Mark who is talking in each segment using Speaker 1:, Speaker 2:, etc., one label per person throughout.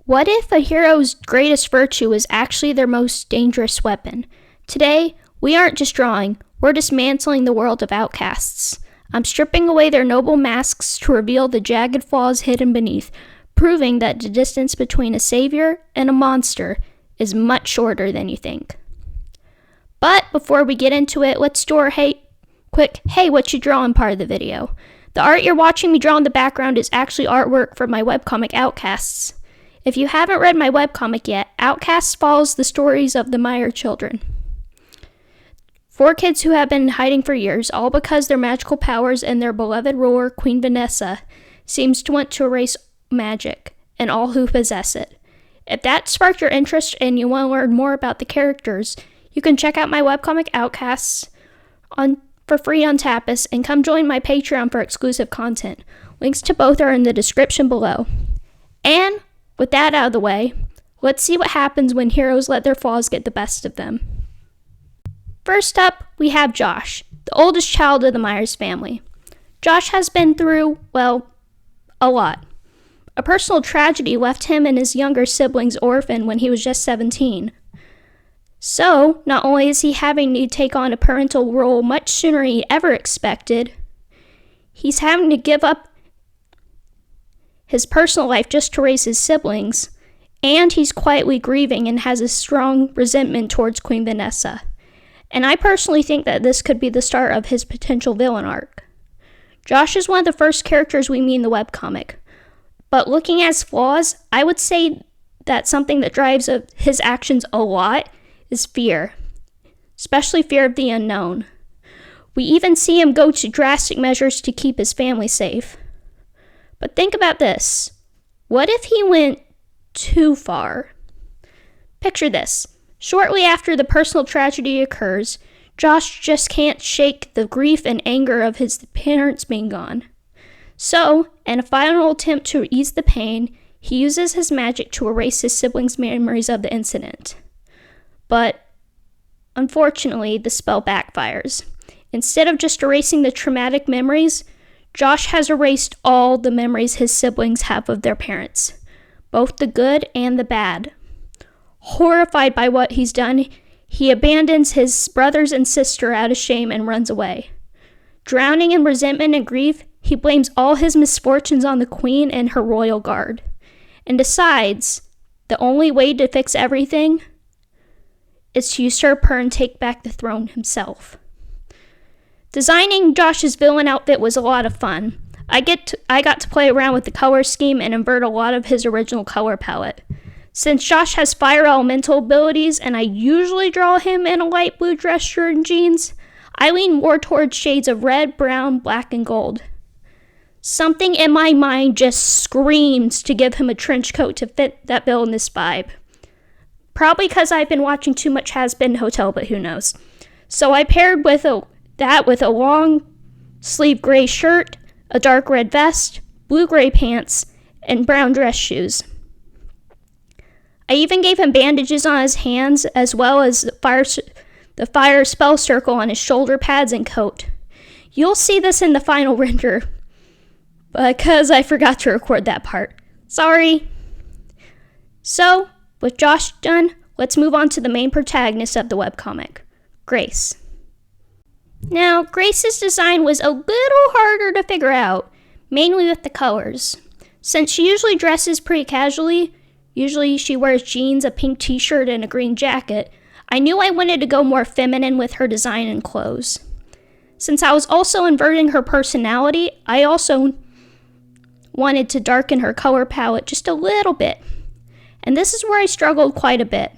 Speaker 1: What if a hero's greatest virtue is actually their most dangerous weapon? Today, we aren't just drawing, we're dismantling the world of Outcasts. I'm stripping away their noble masks to reveal the jagged flaws hidden beneath, proving that the distance between a savior and a monster is much shorter than you think. But before we get into it, let's do our quick hey what you drawing part of the video. The art you're watching me draw in the background is actually artwork for my webcomic Outcasts. If you haven't read my webcomic yet, Outcasts follows the stories of the Meyer children. 4 kids who have been hiding for years, all because their magical powers and their beloved ruler, Queen Vanessa, seems to want to erase magic and all who possess it. If that sparked your interest and you want to learn more about the characters, you can check out my webcomic Outcasts for free on Tapas and come join my Patreon for exclusive content. Links to both are in the description below. And with that out of the way, let's see what happens when heroes let their flaws get the best of them. First up, we have Josh, the oldest child of the Myers family. Josh has been through, well, a lot. A personal tragedy left him and his younger siblings orphaned when he was just 17. So, not only is he having to take on a parental role much sooner than he ever expected, he's having to give up his personal life just to raise his siblings, and he's quietly grieving and has a strong resentment towards Queen Vanessa. And I personally think that this could be the start of his potential villain arc. Josh is one of the first characters we meet in the webcomic, but looking at his flaws, I would say that something that drives his actions a lot is fear, especially fear of the unknown. We even see him go to drastic measures to keep his family safe. But think about this. What if he went too far? Picture this. Shortly after the personal tragedy occurs, Josh just can't shake the grief and anger of his parents being gone. So, in a final attempt to ease the pain, he uses his magic to erase his siblings' memories of the incident. But, unfortunately, the spell backfires. Instead of just erasing the traumatic memories, Josh has erased all the memories his siblings have of their parents, both the good and the bad. Horrified by what he's done, he abandons his brothers and sister out of shame and runs away. Drowning in resentment and grief, he blames all his misfortunes on the queen and her royal guard, and decides the only way to fix everything is to usurp her and take back the throne himself. Designing Josh's villain outfit was a lot of fun. I got to play around with the color scheme and invert a lot of his original color palette. Since Josh has fire elemental abilities and I usually draw him in a light blue dress shirt and jeans, I lean more towards shades of red, brown, black, and gold. Something in my mind just screams to give him a trench coat to fit that villainous vibe. Probably because I've been watching too much Has Been Hotel, but who knows. So I paired that with a long sleeve gray shirt, a dark red vest, blue-gray pants, and brown dress shoes. I even gave him bandages on his hands as well as the fire spell circle on his shoulder pads and coat. You'll see this in the final render, because I forgot to record that part. Sorry. So, with Josh done, let's move on to the main protagonist of the webcomic, Grace. Now, Grace's design was a little harder to figure out, mainly with the colors. Since she usually dresses pretty casually, usually she wears jeans, a pink t-shirt, and a green jacket, I knew I wanted to go more feminine with her design and clothes. Since I was also inverting her personality, I also wanted to darken her color palette just a little bit. And this is where I struggled quite a bit.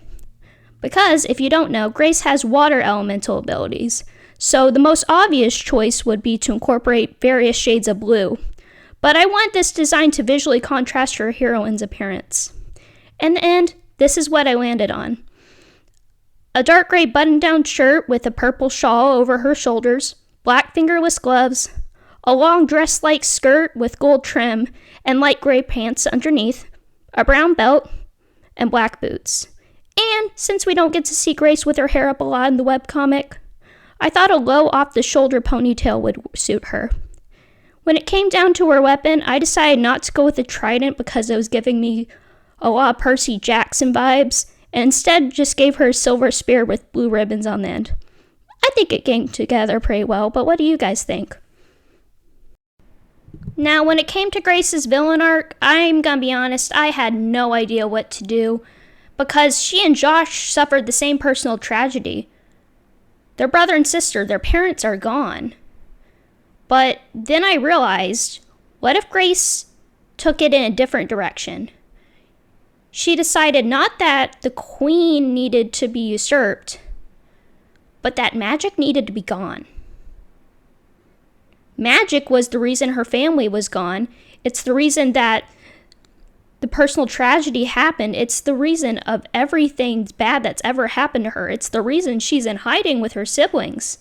Speaker 1: Because, if you don't know, Grace has water elemental abilities, so the most obvious choice would be to incorporate various shades of blue. But I want this design to visually contrast her heroine's appearance. In the end, this is what I landed on. A dark gray button-down shirt with a purple shawl over her shoulders, black fingerless gloves, a long dress-like skirt with gold trim, and light gray pants underneath, a brown belt, and black boots. And since we don't get to see Grace with her hair up a lot in the webcomic, I thought a low off-the-shoulder ponytail would suit her. When it came down to her weapon, I decided not to go with the trident because it was giving me a lot of Percy Jackson vibes, and instead just gave her a silver spear with blue ribbons on the end. I think it came together pretty well, but what do you guys think? Now, when it came to Grace's villain arc, I'm gonna be honest, I had no idea what to do, because she and Josh suffered the same personal tragedy. Their brother and sister, their parents are gone. But then I realized, what if Grace took it in a different direction? She decided not that the queen needed to be usurped, but that magic needed to be gone. Magic was the reason her family was gone. It's the reason that the personal tragedy happened. It's the reason of everything bad that's ever happened to her. It's the reason she's in hiding with her siblings.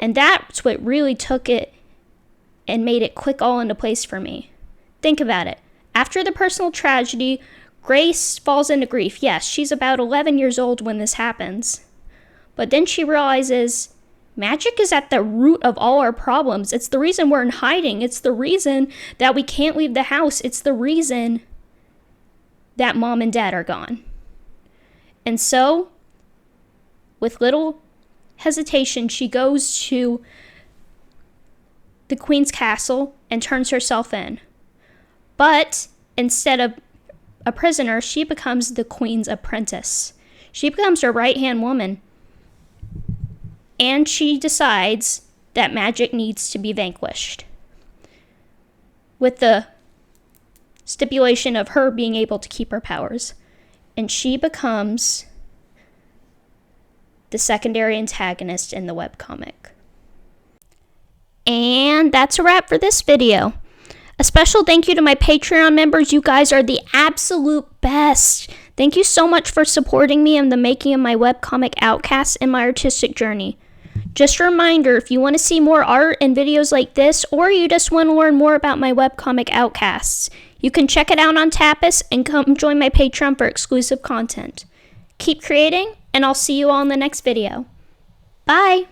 Speaker 1: And that's what really took it and made it click all into place for me. Think about it. After the personal tragedy, Grace falls into grief. Yes, she's about 11 years old when this happens. But then she realizes magic is at the root of all our problems. It's the reason we're in hiding. It's the reason that we can't leave the house. It's the reason that mom and dad are gone. And so, with little hesitation, she goes to the queen's castle and turns herself in. But instead of a prisoner, she becomes the queen's apprentice. She becomes her right-hand woman. And she decides that magic needs to be vanquished, with the stipulation of her being able to keep her powers. And she becomes the secondary antagonist in the webcomic. And that's a wrap for this video. A special thank you to my Patreon members. You guys are the absolute best. Thank you so much for supporting me in the making of my webcomic Outcasts and my artistic journey. Just a reminder, if you want to see more art and videos like this, or you just want to learn more about my webcomic Outcasts, you can check it out on Tapas and come join my Patreon for exclusive content. Keep creating, and I'll see you all in the next video. Bye!